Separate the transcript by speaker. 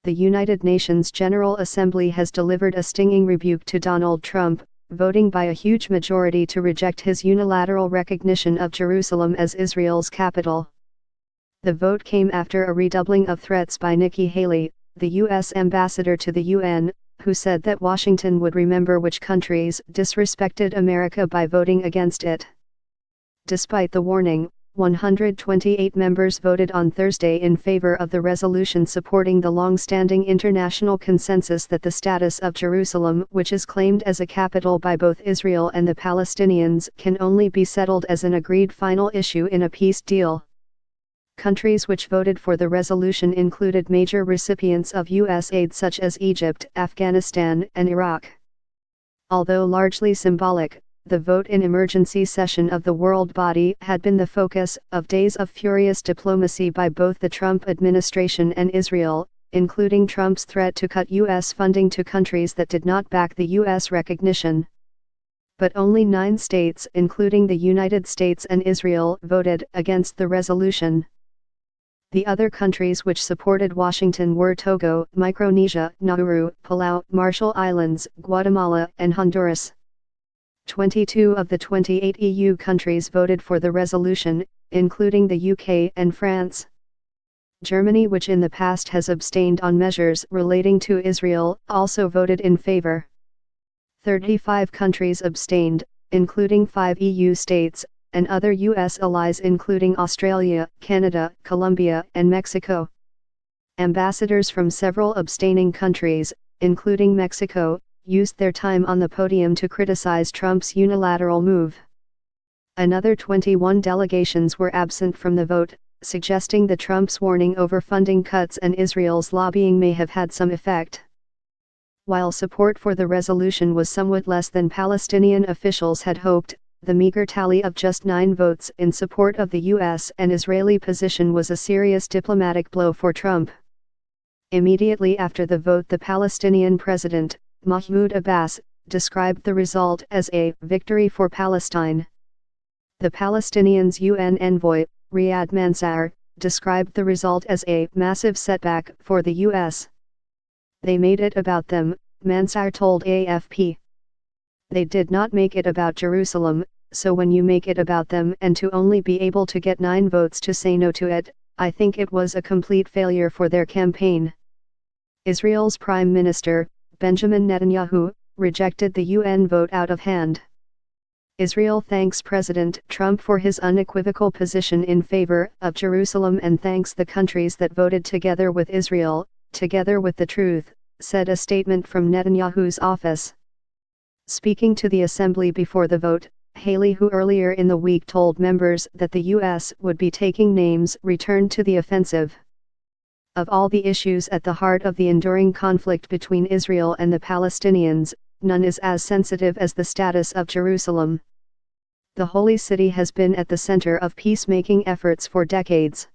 Speaker 1: the United Nations General Assembly has delivered a stinging rebuke to Donald Trump, voting by a huge majority to reject his unilateral recognition of Jerusalem as Israel's capital. The vote came after a redoubling of threats by Nikki Haley, the U.S. ambassador to the UN, who said that Washington would remember which countries disrespected America by voting against it. Despite the warning, 128 members voted on Thursday in favor of the resolution supporting the long-standing international consensus that the status of Jerusalem, which is claimed as a capital by both Israel and the Palestinians, can only be settled as an agreed final issue in a peace deal. Countries which voted for the resolution included major recipients of U.S. aid such as Egypt, Afghanistan, and Iraq. Although largely symbolic, the vote in emergency session of the world body had been the focus of days of furious diplomacy by both the Trump administration and Israel, including Trump's threat to cut U.S. funding to countries that did not back the U.S. recognition. But only 9 states, including the United States and Israel, voted against the resolution. The other countries which supported Washington were Togo, Micronesia, Nauru, Palau, Marshall Islands, Guatemala, and Honduras. 22 of the 28 EU countries voted for the resolution, including the UK and France. Germany, which in the past has abstained on measures relating to Israel, also voted in favor. 35 countries abstained, including 5 EU states, and other US allies including Australia, Canada, Colombia, and Mexico. Ambassadors from several abstaining countries, including Mexico, used their time on the podium to criticize Trump's unilateral move. Another 21 delegations were absent from the vote, suggesting that Trump's warning over funding cuts and Israel's lobbying may have had some effect. While support for the resolution was somewhat less than Palestinian officials had hoped, the meager tally of just 9 votes in support of the U.S. and Israeli position was a serious diplomatic blow for Trump. Immediately after the vote, the Palestinian president, Mahmoud Abbas, described the result as a victory for Palestine. The Palestinians' UN envoy, Riyad Mansour, described the result as a massive setback for the U.S. They made it about them, Mansour told AFP. They did not make it about Jerusalem, so when you make it about them and to only be able to get 9 votes to say no to it, I think it was a complete failure for their campaign. Israel's Prime Minister, Benjamin Netanyahu, rejected the UN vote out of hand. Israel thanks President Trump for his unequivocal position in favor of Jerusalem and thanks the countries that voted together with Israel, together with the truth, said a statement from Netanyahu's office. Speaking to the assembly before the vote, Haley, who earlier in the week told members that the U.S. would be taking names, returned to the offensive. Of all the issues at the heart of the enduring conflict between Israel and the Palestinians, none is as sensitive as the status of Jerusalem. The Holy City has been at the center of peacemaking efforts for decades.